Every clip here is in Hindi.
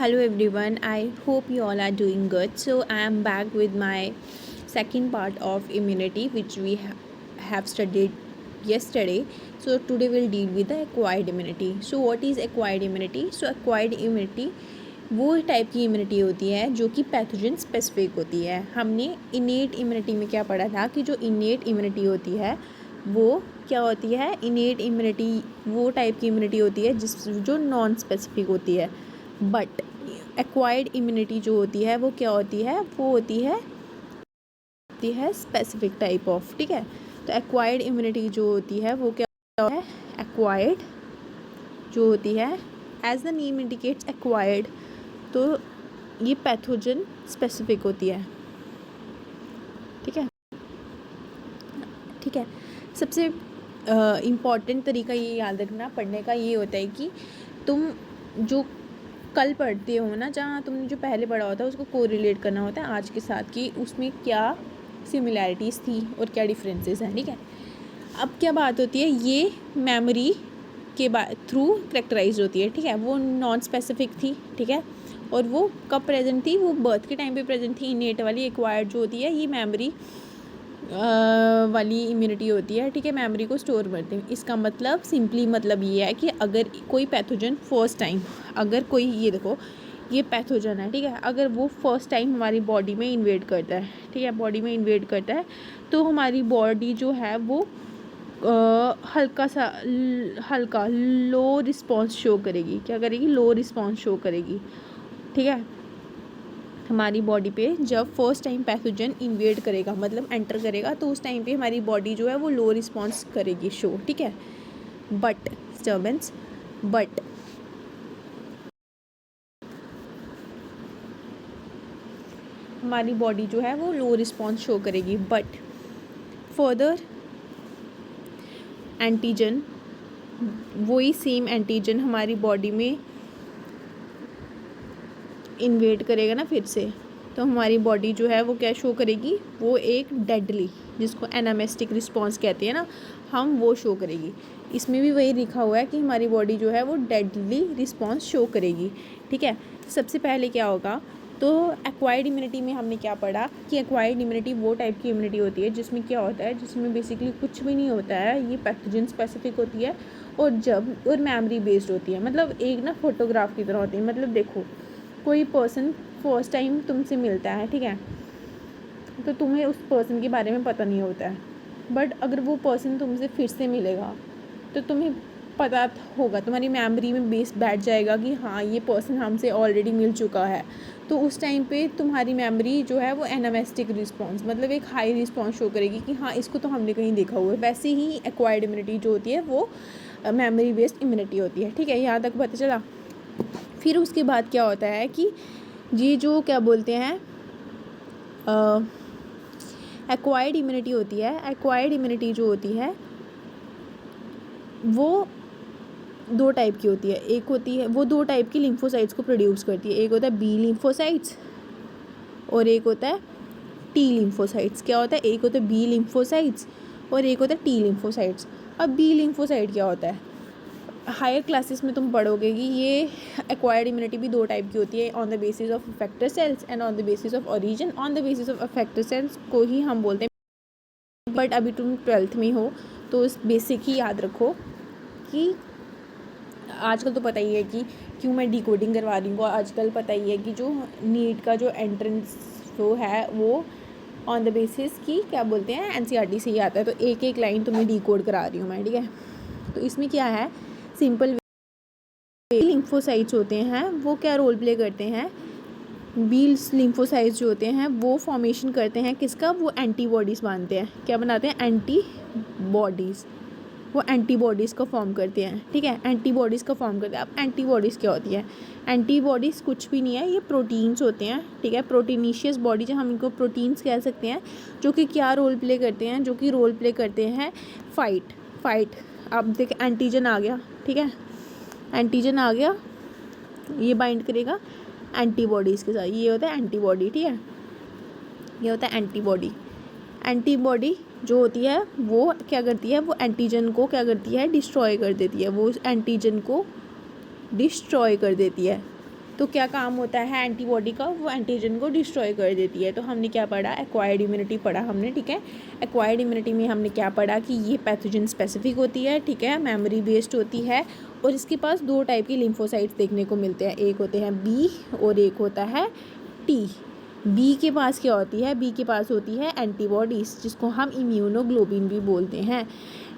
Hello everyone, I hope you all are doing good. So I am back with my second part of immunity which we have studied yesterday. So today we'll deal with the acquired immunity. So what is acquired immunity? So acquired immunity वो टाइप की इम्यूनिटी होती है जो कि पैथोजन स्पेसिफिक होती है। हमने इनेट इम्यूनिटी में क्या पढ़ा था कि जो इनेट इम्यूनिटी होती है वो क्या होती है। इनेट इम्यूनिटी वो टाइप की इम्यूनिटी होती है जो नॉन स्पेसिफिक होती है। बट एक्वायर्ड इम्यूनिटी जो होती है वो क्या होती है, वो होती है स्पेसिफिक टाइप ऑफ। ठीक है, तो एक्वायर्ड इम्यूनिटी जो होती है वो क्या है, एक्वायर्ड जो होती है as the name indicates acquired, तो ये पैथोजन स्पेसिफिक होती है। ठीक है, ठीक है। सबसे इम्पॉर्टेंट तरीका ये याद रखना पढ़ने का ये होता है कि तुम जो कल पढ़ते हो ना, जहाँ तुमने जो पहले पढ़ा होता है उसको कोरिलेट करना होता है आज के साथ कि उसमें क्या सिमिलैरिटीज़ थी और क्या डिफरेंसेस हैं। ठीक है, अब क्या बात होती है, ये मेमोरी के थ्रू करेक्टराइज होती है। ठीक है, वो नॉन स्पेसिफिक थी। ठीक है, और वो कब प्रेजेंट थी, वो बर्थ के टाइम पे प्रेजेंट थी। इनेट वाली एक्वायर्ड जो होती है ये मेमोरी वाली इम्यूनिटी होती है। ठीक है, मेमोरी को स्टोर करते हैं। इसका मतलब सिंपली मतलब ये है कि अगर कोई पैथोजन फर्स्ट टाइम, अगर कोई, ये देखो ये पैथोजन है, ठीक है, अगर वो फर्स्ट टाइम हमारी बॉडी में इन्वेड करता है, ठीक है, बॉडी में इन्वेड करता है, तो हमारी बॉडी जो है वो हल्का लो रिस्पॉन्स शो करेगी। क्या करेगी, लो रिस्पॉन्स शो करेगी। ठीक है, हमारी बॉडी पे जब फर्स्ट टाइम पैथोजन इन्वेड करेगा, मतलब एंटर करेगा, तो उस टाइम पे हमारी बॉडी जो है वो लो रिस्पॉन्स करेगी शो। ठीक है, बट डिस्टर्बेंस, बट हमारी बॉडी जो है वो लो रिस्पॉन्स शो करेगी। बट फर्दर एंटीजन, वही सेम एंटीजन हमारी बॉडी में इन्वेड करेगा ना फिर से, तो हमारी बॉडी जो है वो क्या शो करेगी, वो एक डेडली, जिसको एनामेस्टिक रिस्पॉन्स कहते हैं ना हम, वो शो करेगी। इसमें भी वही लिखा हुआ है कि हमारी बॉडी जो है वो डेडली रिस्पॉन्स शो करेगी। ठीक है, सबसे पहले क्या होगा, तो एक्वायर्ड इम्यूनिटी में हमने क्या पढ़ा कि एक्वायर्ड इम्यूनिटी वो टाइप की इम्यूनिटी होती है जिसमें क्या होता है, जिसमें बेसिकली कुछ भी नहीं होता है, ये पैथोजन स्पेसिफिक होती है और मेमोरी बेस्ड होती है। मतलब एक ना फोटोग्राफ की तरह होती है। मतलब देखो, कोई पर्सन फर्स्ट टाइम तुमसे मिलता है, ठीक है, तो तुम्हें उस पर्सन के बारे में पता नहीं होता है, बट अगर वो पर्सन तुमसे फिर से मिलेगा तो तुम्हें पता होगा, तुम्हारी मेमोरी में बेस बैठ जाएगा कि हाँ ये पर्सन हमसे ऑलरेडी मिल चुका है। तो उस टाइम पे तुम्हारी मेमोरी जो है वो एनामेस्टिक रिस्पॉन्स, मतलब एक हाई रिस्पॉन्स शो करेगी कि हाँ इसको तो हमने कहीं देखा हुआ है। वैसे ही एक्वायर्ड इम्यूनिटी जो होती है वो मेमोरी बेस्ड इम्यूनिटी होती है। ठीक है, यहाँ तक पता चला। फिर उसके बाद क्या होता है कि ये जो क्या बोलते हैं एक्वायर्ड इम्यूनिटी होती है, एक्वायर्ड इम्यूनिटी जो होती है वो दो टाइप की होती है। एक होती है, वो दो टाइप की लिम्फोसाइट्स को प्रोड्यूस करती है। एक होता है बी लिम्फोसाइट्स और एक होता है टी लिम्फोसाइट्स। क्या होता है, एक होता है बी लिम्फोसाइट्स और एक होता है टी लिम्फोसाइट्स। अब बी लिम्फोसाइट क्या होता है, हायर क्लासेस में तुम पढ़ोगे कि ये एक्वायर्ड इम्यूनिटी भी दो टाइप की होती है, on the basis of effector cells and on the basis of origin. On the basis of effector cells को ही हम बोलते हैं, बट अभी तुम 12th में हो तो उस बेसिक ही याद रखो कि आजकल तो पता ही है कि क्यों मैं डिकोडिंग करवा रही हूँ। आजकल पता ही है कि जो नीट का जो एंट्रेंस जो है वो ऑन द बेसिस की क्या बोलते हैं एनसीईआरटी से ही आता है। तो एक एक लाइन तुम्हें डिकोड करा रही हूँ मैं। ठीक है, तो इसमें क्या है, सिंपल लिम्फोसाइट्स होते हैं वो क्या रोल प्ले करते हैं, बील्स लिम्फोसाइट्स जो होते हैं वो फॉर्मेशन करते हैं किसका, वो एंटीबॉडीज़ बांधते हैं। क्या बनाते हैं, एंटीबॉडीज़, वो एंटीबॉडीज़ का फॉर्म करते हैं। ठीक है, एंटीबॉडीज़ का फॉर्म करते हैं। अब एंटीबॉडीज़ क्या होती है, एंटीबॉडीज़ कुछ भी नहीं है, ये प्रोटीन्स होते हैं। ठीक है, प्रोटीनिशियस बॉडी, जो हम इनको प्रोटीन्स कह सकते हैं, जो कि क्या रोल प्ले करते हैं, जो कि रोल प्ले करते हैं फाइट। अब देख एंटीजन आ गया, ठीक है, एंटीजन आ गया, ये बाइंड करेगा एंटीबॉडीज़ के साथ, ये होता है एंटीबॉडी। ठीक है, ये होता है एंटीबॉडी। एंटीबॉडी जो होती है वो क्या करती है, वो एंटीजन को क्या करती है, डिस्ट्रॉय कर देती है, वो उस एंटीजन को डिस्ट्रॉय कर देती है। तो क्या काम होता है एंटीबॉडी का, वो एंटीजन को डिस्ट्रॉय कर देती है। तो हमने क्या पढ़ा, एक्वायर्ड इम्यूनिटी पढ़ा हमने, ठीक है। एक्वायर्ड इम्यूनिटी में हमने क्या पढ़ा कि ये पैथोजन स्पेसिफिक होती है, ठीक है, मेमोरी बेस्ड होती है, और इसके पास दो टाइप के लिम्फोसाइट्स देखने को मिलते हैं, एक होते हैं बी और एक होता है टी। बी के पास क्या होती है, बी के पास होती है एंटीबॉडीज़, जिसको हम इम्यूनोग्लोबिन भी बोलते हैं।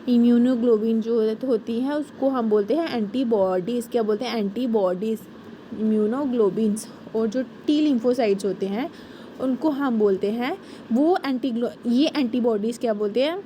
इम्यूनोग्लोबिन जो होती है उसको हम बोलते हैं एंटीबॉडीज़। क्या बोलते हैं, एंटीबॉडीज़, इम्यूनोग्लोबिन्स। और जो टी लिम्फोसाइट्स होते हैं उनको हम बोलते हैं वो ये एंटीबॉडीज़ क्या बोलते हैं,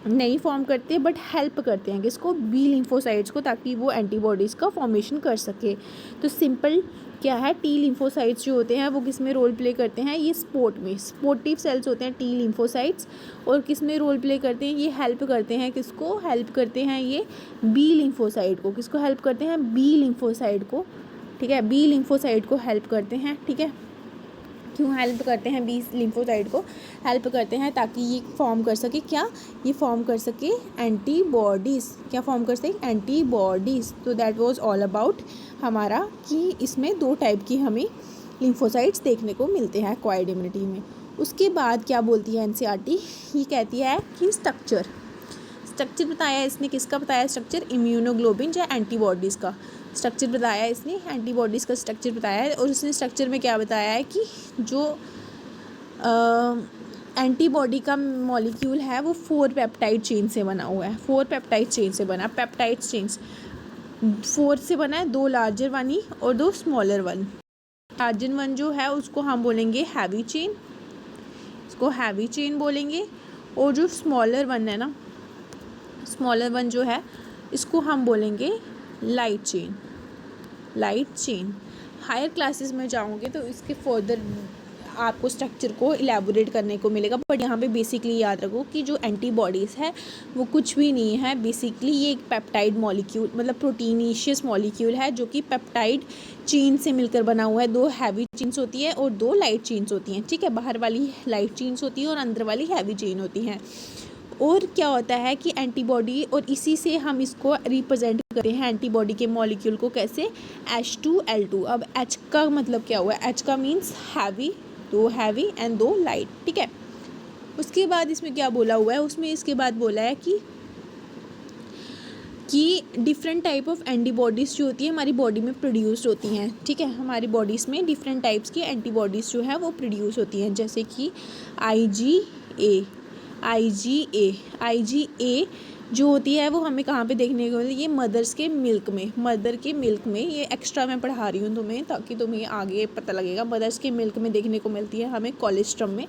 नहीं फॉर्म करते बट हेल्प करते हैं किसको, बी लिम्फोसाइट्स को, ताकि वो एंटीबॉडीज़ का फॉर्मेशन कर सके। तो सिंपल क्या है, टी लिम्फोसाइट्स जो होते हैं वो किस में रोल प्ले करते हैं, ये स्पोर्ट में, स्पोर्टिव सेल्स होते हैं टी लिम्फोसाइट्स, और किस में रोल प्ले करते हैं, ये हेल्प करते हैं किसको, हेल्प करते हैं ये बी लिम्फोसाइट को, किसको हेल्प करते हैं, बी लिम्फोसाइट को, ठीक है, बी लिम्फोसाइट को हेल्प करते हैं, ठीक है। क्यों हेल्प करते हैं, बी लिम्फोसाइट को हेल्प करते हैं ताकि ये फॉर्म कर सके, क्या, ये फॉर्म कर सके एंटीबॉडीज़, क्या फॉर्म कर सके, एंटीबॉडीज़। तो दैट वाज ऑल अबाउट हमारा कि इसमें दो टाइप की हमें लिम्फोसाइट्स देखने को मिलते हैं एक्वायर्ड इम्यूनिटी में। उसके बाद क्या बोलती है एनसीईआरटी, ये कहती है कि स्ट्रक्चर बताया इसने, किसका बताया स्ट्रक्चर, इम्यूनोग्लोबिन या एंटीबॉडीज़ का स्ट्रक्चर बताया इसने, एंटीबॉडीज़ का स्ट्रक्चर बताया है। और उसने स्ट्रक्चर में क्या बताया है कि जो एंटीबॉडी का मॉलिक्यूल है वो 4 पेप्टाइड चेन से बना हुआ है, 4 पेप्टाइड चेन से बना, पेप्टाइड चेन्स 4 से बना है, 2 लार्जर वाली और 2 स्मॉलर वन। लार्जर वन जो है उसको हम बोलेंगे हैवी चेन, इसको हैवी चेन बोलेंगे, और जो स्मॉलर वन है ना, स्मॉलर वन जो है इसको हम बोलेंगे light chain, light chain. Higher classes में जाओगे तो इसके फर्दर आपको स्ट्रक्चर को इलेबोरेट करने को मिलेगा, बट यहाँ पे बेसिकली याद रखो कि जो एंटीबॉडीज़ है वो कुछ भी नहीं है, बेसिकली ये एक पेप्टाइड मॉलिक्यूल, मतलब प्रोटीनीशियस मॉलिक्यूल है जो कि पेप्टाइड चेन से मिलकर बना हुआ है। 2 हैवी चेन्स होती है और 2 लाइट चेन्स होती हैं, ठीक है, बाहर वाली लाइट चेन्स होती है और अंदर वाली हैवी चेन होती हैं। और क्या होता है कि एंटीबॉडी, और इसी से हम इसको रिप्रेजेंट करते हैं एंटीबॉडी के मॉलिक्यूल को, कैसे, H2L2। अब H का मतलब क्या हुआ, H का means heavy, 2 heavy and 2 light, ठीक है। उसके बाद इसमें क्या बोला हुआ है, उसमें इसके बाद बोला है कि डिफरेंट टाइप ऑफ एंटीबॉडीज़ जो होती है हमारी बॉडी में प्रोड्यूस होती हैं, ठीक है, हमारी बॉडीज़ में डिफरेंट टाइप्स की एंटीबॉडीज़ जो है वो प्रोड्यूस होती हैं, जैसे कि IgA जो होती है वो हमें कहाँ पे देखने को मिलती है, ये मदर के मिल्क में, ये एक्स्ट्रा मैं पढ़ा रही हूँ तुम्हें ताकि तुम्हें आगे पता लगेगा। मदर्स के मिल्क में देखने को मिलती है हमें कोलेस्ट्रम में,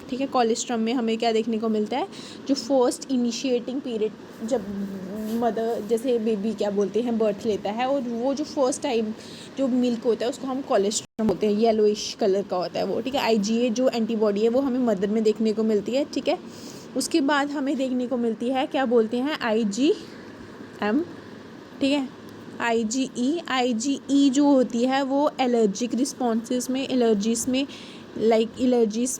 ठीक है। कोलेस्ट्रम में हमें क्या देखने को मिलता है, जो फर्स्ट इनिशिएटिंग पीरियड जब मदर, जैसे बेबी क्या बोलते हैं, बर्थ लेता है, और वो जो फर्स्ट टाइम जो मिल्क होता है उसको हम कोलेस्ट्रम बोलते हैं, येलोइश कलर का होता है वो, ठीक है। IgA जो एंटीबॉडी है वो हमें मदर में देखने को मिलती है, ठीक है। उसके बाद हमें देखने को मिलती है, क्या बोलते हैं, IgM, ठीक है। IgE जो होती है वो एलर्जिक रिस्पॉन्सेस में, एलर्जीज़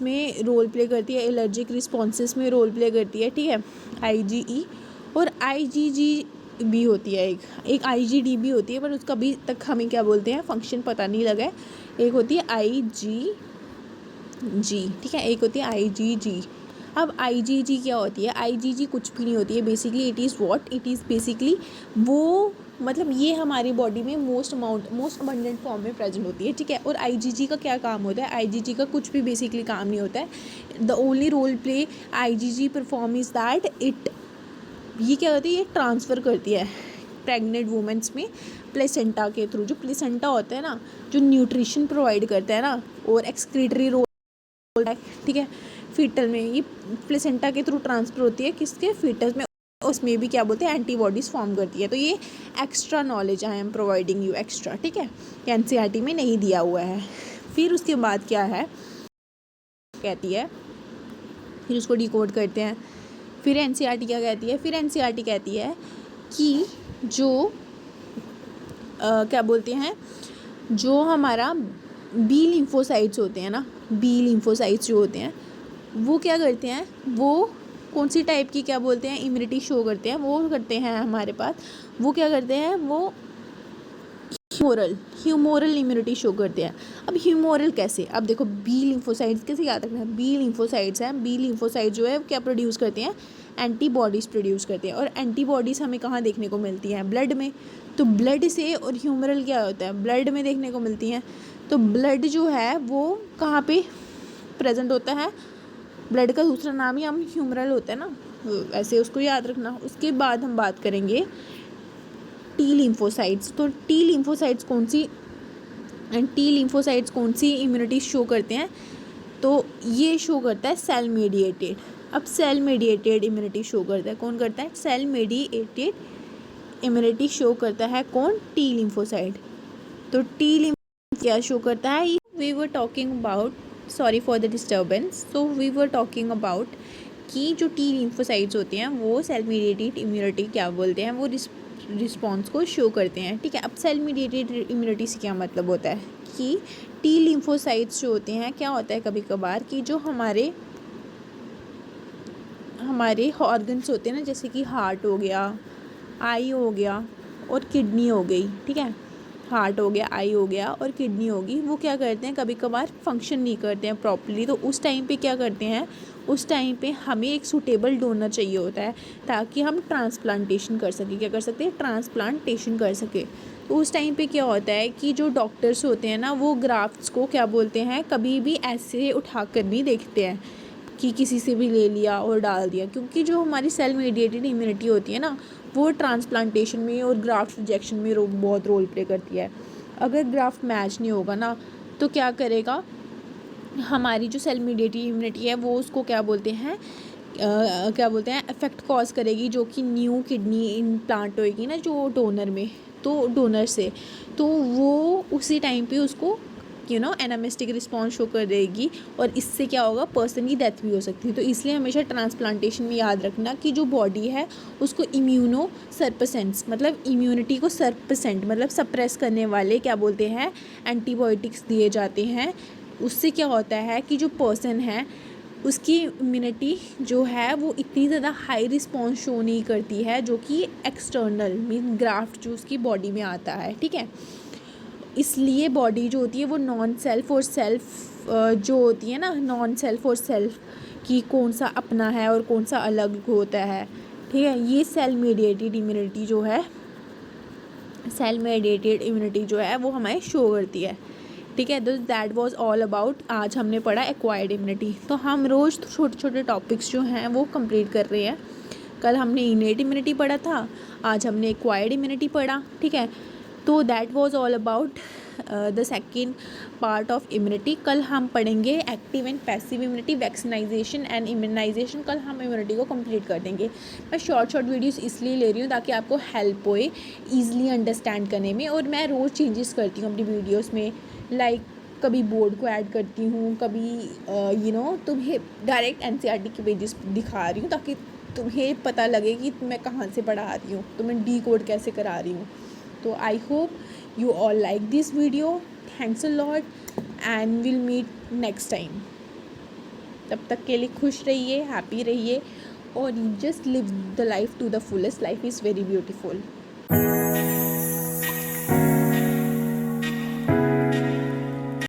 में रोल प्ले करती है, एलर्जिक रिस्पॉन्सेस में रोल प्ले करती है, ठीक है, IgE। और IgG भी होती है, एक IgD भी होती है, पर उसका अभी तक हमें क्या बोलते हैं फंक्शन पता नहीं लगा है। एक होती है IgG, ठीक है, एक होती है IgG। अब IgG क्या होती है, IgG कुछ भी नहीं होती है, बेसिकली इट इज़ बेसिकली वो, मतलब ये हमारी बॉडी में मोस्ट अबंडेंट फॉर्म में प्रेजेंट होती है, ठीक है। और IgG का क्या काम होता है, IgG का कुछ भी बेसिकली काम नहीं होता है। The only role play IgG perform is that ये क्या होती है, ये ट्रांसफ़र करती है प्रेग्नेंट वुमेंस में प्लेसेंटा के थ्रू। जो प्लेसेंटा होता है ना, जो न्यूट्रिशन प्रोवाइड करता है ना, और एक्सक्रीटरी रोल, ठीक है, फीटल में ये प्लेसेंटा के थ्रू ट्रांसफ़र होती है किसके, फीटस में, उसमें भी क्या बोलते हैं एंटीबॉडीज़ फॉर्म करती है। तो ये extra knowledge I am providing you extra, ठीक है, एनसीईआरटी में नहीं दिया हुआ है। फिर उसके बाद क्या है, कहती है, फिर उसको डिकोड करते हैं। फिर एनसीईआरटी क्या कहती है, फिर एनसीईआरटी कहती है कि जो क्या बोलते हैं, जो हमारा बी लिम्फोसाइट्स होते हैं ना, बी लिम्फोसाइट्स जो होते हैं वो क्या करते हैं, वो कौन सी टाइप की क्या बोलते हैं इम्यूनिटी शो करते हैं, वो करते हैं हमारे पास, वो क्या करते हैं, वो ह्यूमोरल इम्यूनिटी शो करते हैं। अब ह्यूमोरल कैसे, अब देखो बी लिम्फोसाइट्स कैसे याद रखना है, बी लिम्फोसाइट्स हैं, बी लिम्फोसाइट जो है क्या प्रोड्यूस करते हैं, एंटीबॉडीज़ प्रोड्यूस करते हैं। और एंटीबॉडीज़ हमें कहाँ देखने को मिलती हैं, ब्लड में। तो ब्लड से और ह्यूमरल क्या होता है, ब्लड में देखने को मिलती हैं। तो ब्लड जो है वो कहाँ पे प्रेजेंट होता है, ब्लड का दूसरा नाम ही हम ह्यूमरल होता है ना, ऐसे उसको याद रखना। उसके बाद हम बात करेंगे टी लिम्फोसाइट्स। तो टी लिम्फोसाइट्स कौन सी इम्यूनिटी शो करते हैं, तो ये शो करता है सेल मेडिएटेड। अब सेल मेडिएटेड इम्यूनिटी शो करता है, कौन करता है, सेल मेडिएटेड इम्यूनिटी शो करता है कौन, टी लिम्फोसाइट। तो टी लिम्फोसाइट क्या शो करता है, we were talking about, sorry for the disturbance, so we were talking about कि जो टी लिम्फोसाइट्स होते हैं वो सेल मेडिएटेड इम्यूनिटी क्या बोलते हैं, वो रिस्पॉन्स को शो करते हैं। ठीक है, अब सेल मेडिएटेड इम्यूनिटी से क्या मतलब होता है कि टी लिम्फोसाइट्स जो होते हैं, क्या होता है कभी कभार कि जो हमारे ऑर्गन्स होते हैं ना, जैसे कि हार्ट हो गया, आई हो गया और किडनी हो गई, ठीक है, हार्ट हो गया, आई हो गया और किडनी होगी, वो क्या करते हैं कभी कभार फंक्शन नहीं करते हैं प्रॉपर्ली। तो उस टाइम पे क्या करते हैं, उस टाइम पे हमें एक सूटेबल डोनर चाहिए होता है ताकि हम ट्रांसप्लांटेशन कर सकें, क्या कर सकते हैं, ट्रांसप्लांटेशन कर सके। तो उस टाइम पे क्या होता है कि जो डॉक्टर्स होते हैं ना, वो ग्राफ्ट्स को क्या बोलते हैं, कभी भी ऐसे उठा कर नहीं देखते हैं कि किसी से भी ले लिया और डाल दिया, क्योंकि जो हमारी सेल मेडिएटेड इम्यूनिटी होती है ना, वो ट्रांसप्लांटेशन में और ग्राफ्ट रिजेक्शन में बहुत रोल प्ले करती है। अगर ग्राफ्ट मैच नहीं होगा ना, तो क्या करेगा, हमारी जो सेल मेडिएटेड इम्यूनिटी है वो उसको क्या बोलते हैं, इफेक्ट कॉज करेगी, जो कि न्यू किडनी इम्प्लांट होएगी ना जो डोनर में, तो डोनर से, तो वो उसी टाइम पे उसको एनामिस्टिक रिस्पॉन्स शो कर देगी और इससे क्या होगा, पर्सन की डेथ भी हो सकती है। तो इसलिए हमेशा ट्रांसप्लांटेशन में याद रखना कि जो बॉडी है उसको इम्यूनो सरपसेंट्स, मतलब इम्यूनिटी को सरपसेंट मतलब सप्रेस करने वाले क्या बोलते हैं, एंटीबायोटिक्स दिए जाते हैं। उससे क्या होता है कि जो पर्सन है उसकी इम्यूनिटी जो है वो इतनी ज़्यादा हाई रिस्पॉन्स शो नहीं करती है, जो कि एक्सटर्नल मीन ग्राफ्ट जो उसकी बॉडी में आता है। ठीक है, इसलिए बॉडी जो होती है वो नॉन सेल्फ और सेल्फ जो होती है ना, नॉन सेल्फ और सेल्फ की कौन सा अपना है और कौन सा अलग होता है। ठीक है, ये सेल मेडिएटेड इम्यूनिटी जो है, सेल मेडिएटेड इम्यूनिटी जो है वो हमें शो करती है। ठीक है, दैट वाज ऑल अबाउट, आज हमने पढ़ा एक्वायर्ड इम्यूनिटी। तो हम रोज़ छोटे छोटे टॉपिक्स जो हैं वो कंप्लीट कर रहे हैं। कल हमने इनेट इम्यूनिटी पढ़ा था, आज हमने एक्वायर्ड इम्यूनिटी पढ़ा। ठीक है, तो that was all about the second part of immunity. कल हम पढ़ेंगे active and passive immunity, vaccinisation and immunisation. कल हम इम्यूनिटी को कंप्लीट कर देंगे। मैं शॉर्ट वीडियोस इसलिए ले रही हूँ ताकि आपको हेल्प होए ईजिली अंडरस्टैंड करने में। और मैं रोज़ चेंजेस करती हूँ अपनी वीडियोज़ में, लाइक कभी बोर्ड को ऐड करती हूँ, कभी तुम्हें डायरेक्ट एनसीईआरटी के पेजेस दिखा रही हूँ ताकि तुम्हें पता लगे कि मैं कहाँ से पढ़ा रही हूँ, तो मैं डी कोड कैसे करा रही हूँ। तो I hope you all like this video. Thanks a lot and we'll meet next time. तब तक के लिए खुश रहिए, हैप्पी रहिए और just live the life to the fullest. Life is very beautiful.